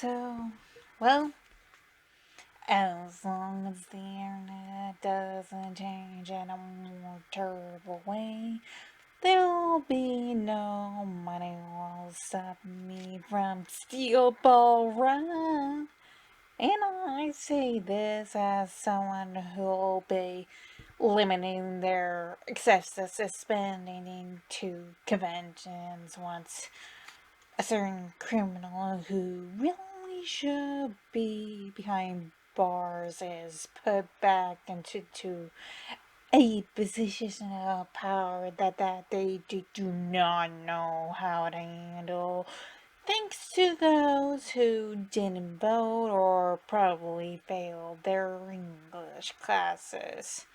Well, as long as the internet doesn't change in a more terrible way, there'll be no money will stop me from Steel Ball Run. And I say this as someone who'll be limiting their excessive spending into conventions once a certain criminal who really should be behind bars is put back into a position of power that they do not know how to handle. Thanks to those who didn't vote or probably failed their English classes.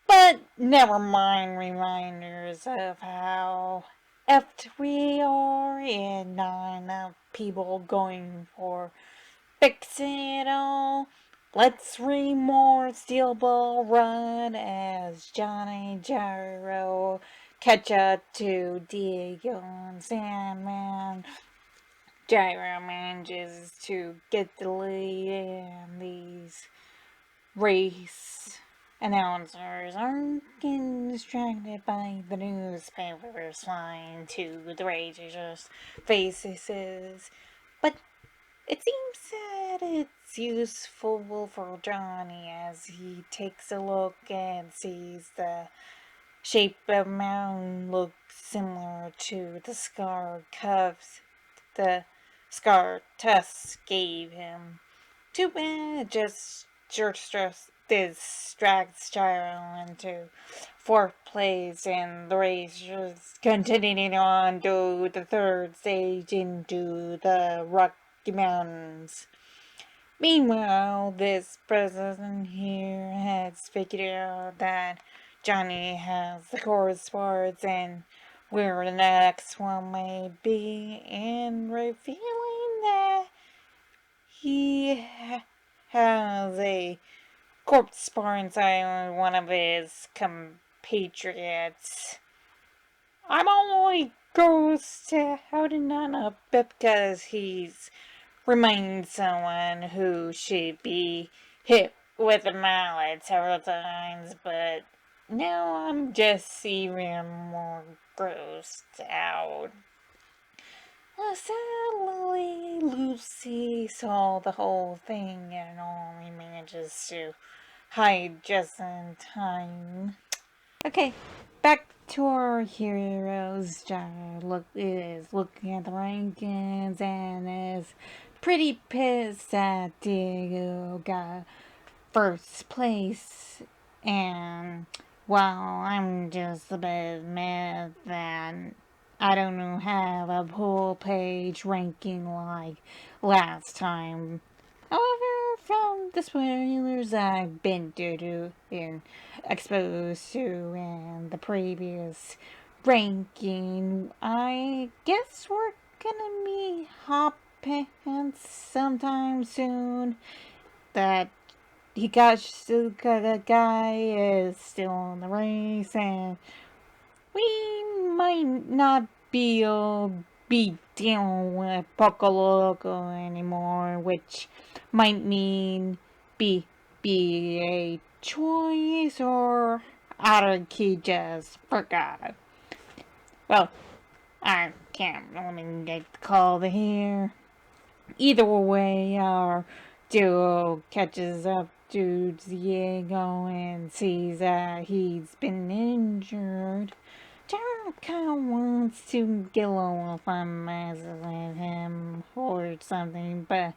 But never mind reminders of how effed we are and not enough people going for fixing it all. Let's read more Steel Ball Run as Johnny Gyro catch up to Diego and Sandman. Gyro manages to get the lead and these race announcers aren't getting distracted by the newspapers flying to the racers' faces. But it seems that it's useful for Johnny as he takes a look and sees the shape of mountain looks similar to the scar cuffs the scar Tusk gave him. Too bad just distracts Gyro into fourth place and the race just continuing on to the third stage into the Rocky Mountains. Meanwhile, this president here has figured out that Johnny has the course parts and where the next one may be, and revealing that he has a corpse bar inside one of his compatriots. I'm only goes to holding on up because he's reminding someone who should be hit with a mallet several times, but now I'm just even more grossed out. Sadly, Lucy saw the whole thing and only manages to hide just in time. Okay, back to our heroes. John is looking at the rankings and is pretty pissed that Diego got first place. And while I'm just a bit mad that I don't have a full page ranking like last time. However, from the spoilers I've been to and exposed to and the previous ranking, I guess we're gonna be hot pants sometime soon. That Higashisuka guy is still in the race, and we might not be dealing with Poco Loco anymore, which might mean be a choice or Araki just forgot. Well, I can't really get the call to hear. Either way, our duo catches up to Diego and sees that he's been injured. Jared kind of wants to get along with him, messes with him or something, but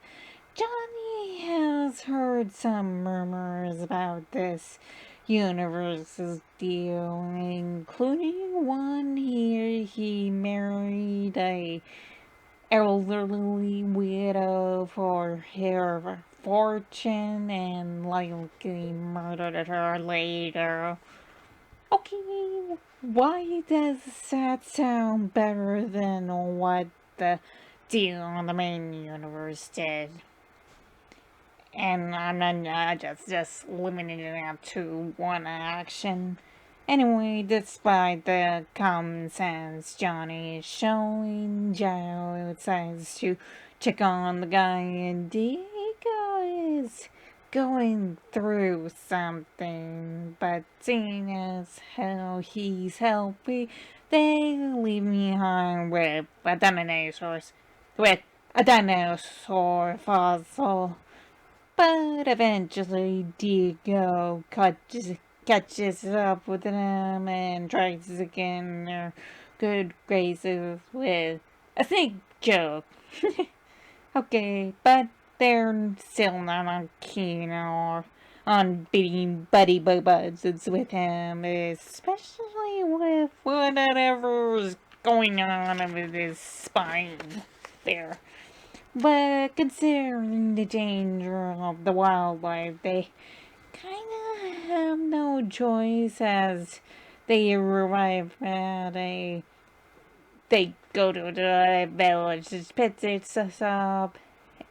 Johnny has heard some murmurs about this universe's deal, including one here he married a elderly widow for her fortune and likely murdered her later. Okay, why does that sound better than what the deal on the main universe did? And I'm not just limiting it out to one action. Anyway, despite the common sense Johnny is showing, Gyro decides to check on the guy, and Diego is going through something. But seeing as how he's helping, they leave me behind with a dinosaur fossil. But eventually Diego catches up with them and tries to get in their good graces with a snake joke. Okay, but they're still not keen or on being buddy buds with him, especially with whatever's going on with his spine there. But considering the danger of the wildlife, they kind of have no choice as they arrive at a. They go to the village to pick this up,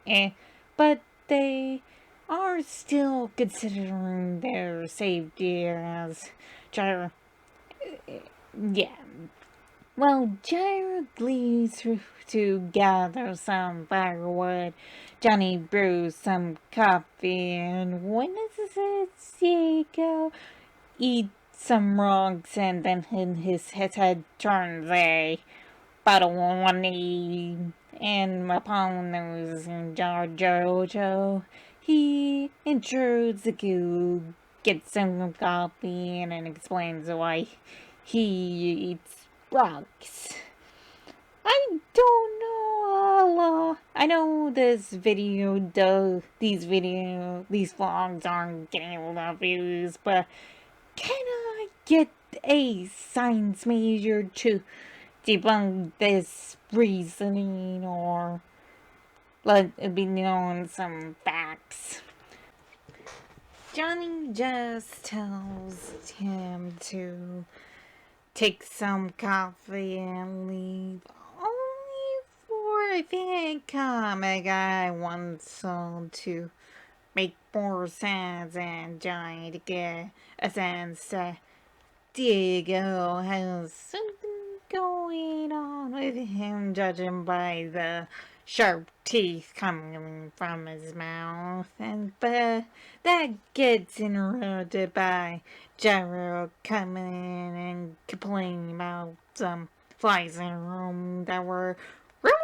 and, but they are still considering their safety as. Yeah, well, Jared leaves to gather some firewood. Johnny brews some coffee and witnesses Diego eat some rocks, and then his head turns a bottle 180. And upon losing Jojo, he intrudes the cube, gets some coffee, and then explains why he eats rocks. I don't know. I know these vlogs aren't getting a lot of views, but can I get a science major to debunk this reasoning or let it be known some facts? Johnny just tells him to take some coffee and leave. Only for a fan comic I once sold to make more sense and Johnny to get a sense that Diego has something going on with him, judging by the sharp teeth coming from his mouth. But that gets interrupted by Gyro coming in and complaining about some flies in the room that were roaming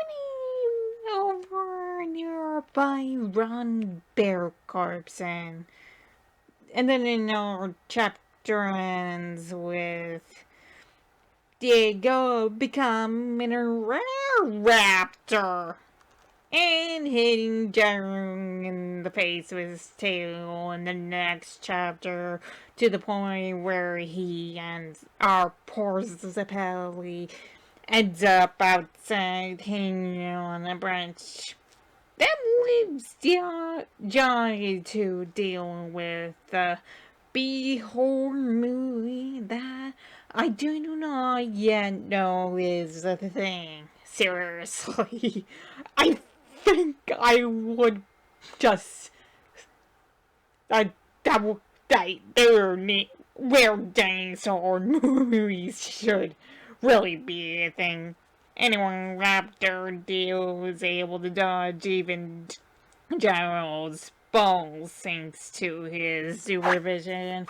over nearby run bear corpse, and then in our chapter ends with Diego becoming a rare raptor and hitting Gyro in the face with his tail in the next chapter, to the point where he and our poor Zappelli ends up outside hanging on a branch. That leaves Johnny to deal with the B-horror movie that I do not yet know is a thing. Seriously. I think I would just. Weredinosaur movies should really be a thing. Anyone Raptor deal was able to dodge even Gyro's balls thanks to his supervision,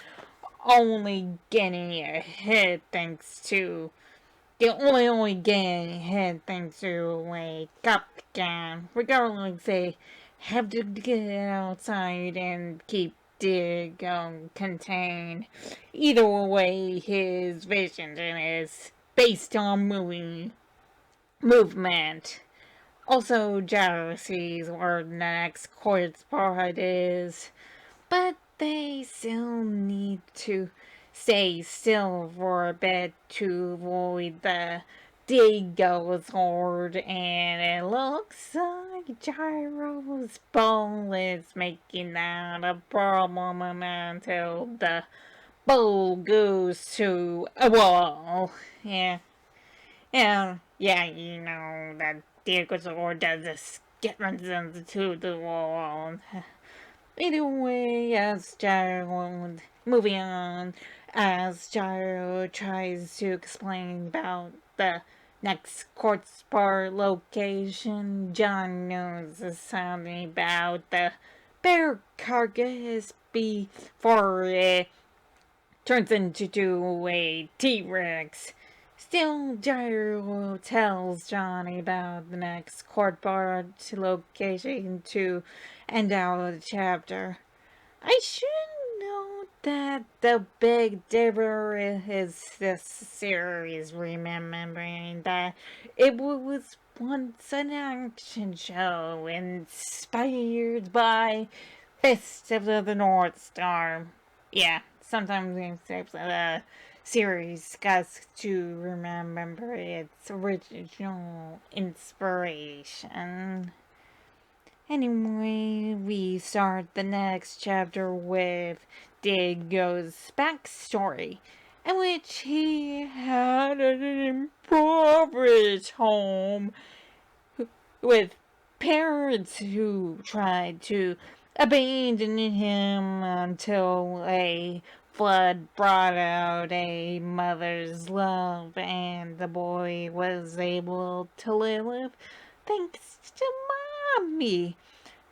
only getting a hit thanks to only getting hit thanks to a cup can. Regardless, they have to get outside and keep Dig contained. Either way, his vision is based on movement. Also, Gyro sees where the next quartz part is, but they still need to stay still for a bit to avoid the Degosaur, and it looks like Gyro's ball is making that a problem until the ball goes to a wall. Yeah, you know that Degosaur does this, runs into the wall. Either way, as Gerald moving on, As Gyro tries to explain about the next court spot location, John knows something about the bear carcass before it turns into a T-Rex. Still, Gyro tells Johnny about the next court bar location to end out the chapter. I should note that the Big Dipper is this series, remembering that it was once an action show inspired by Fist of the North Star. Yeah, sometimes these types of series got to remember its original inspiration. Anyway, we start the next chapter with Diego's backstory, in which he had an impoverished home with parents who tried to abandon him until a flood brought out a mother's love and the boy was able to live thanks to mommy.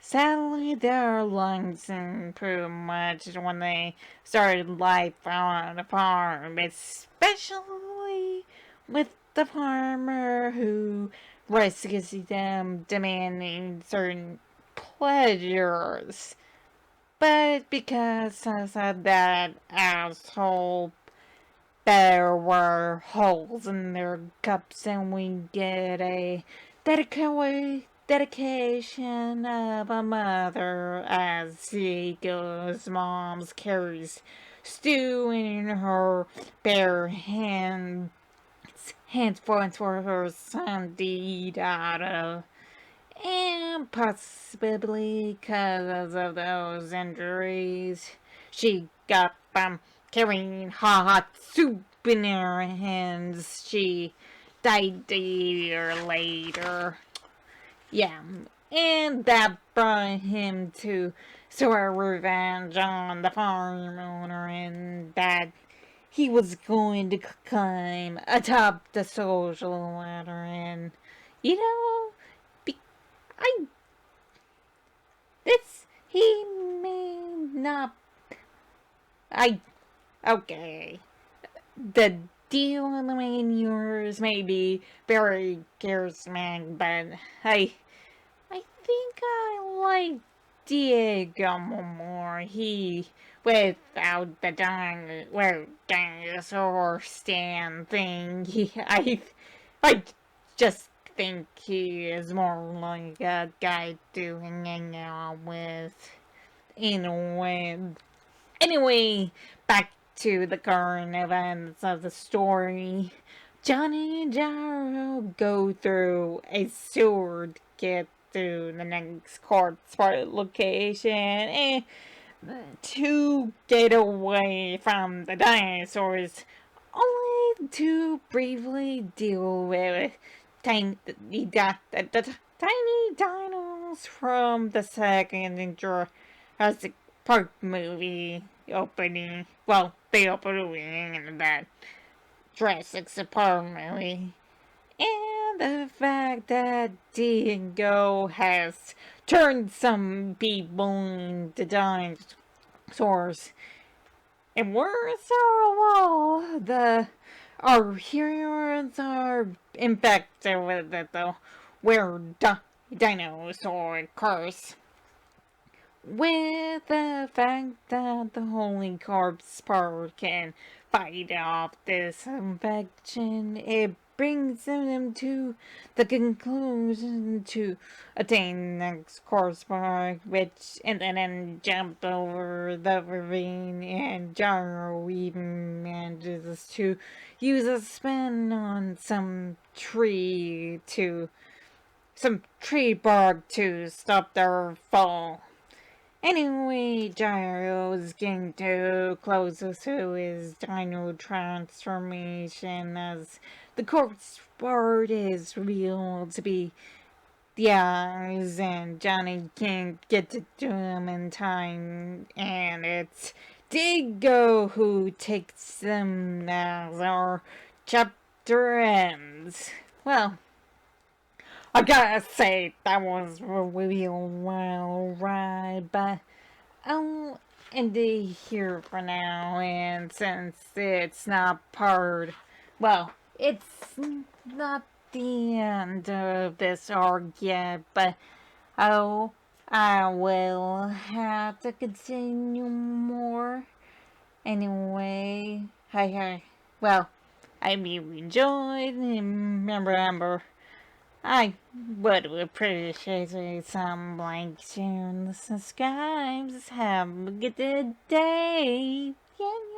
Sadly, their lungs improved much when they started life on a farm, especially with the farmer who rescues them demanding certain pleasures. But because of that asshole, there were holes in their cups, and we get a dedication of a mother as Seiko's mom carries stew in her bare hands for her son to eat out of. And possibly because of those injuries, she got from carrying hot soup in her hands. She died a year later. Yeah, and that brought him to swear revenge on the farm owner, and that he was going to climb atop the social ladder. And you know, I this he may not. I okay. The deal in the main universe may be very charismatic, but I think I like Diego more. He without the dinosaur stand thing. I just think he is more like a guy to hang out with in a way. Anyway, back to the current events of the story. Johnny and Gyro go through a sewer to get to the next court spot location and to get away from the dinosaurs, only to briefly deal with tiny, tiny dinos from the second Jurassic Park movie opening. Well, the opening and that Jurassic Park movie. And the fact that Dingo has turned some people into dinosaurs. And worse or all, our heroes are infected with the weird dinosaur curse. With the fact that the Holy Corpse part can fight off this infection, it brings them to the conclusion to attain the next course part, which and then jump over the ravine, and Gyro even manages to use a spin on some tree bark to stop their fall. Anyway, Gyro is getting too close to his dino transformation as the corpse part is revealed to be the eyes, and Johnny can't get to him in time, and it's Digo who takes them as our chapter ends. Well, I gotta say that was a real wild ride, but I'll end it here for now. And since it's not part, well, it's not the end of this arc yet, but oh, I will have to continue more. Anyway, hi. Well, I hope you enjoyed. And remember, I would appreciate some likes and subscribes. Have a good day. Yeah.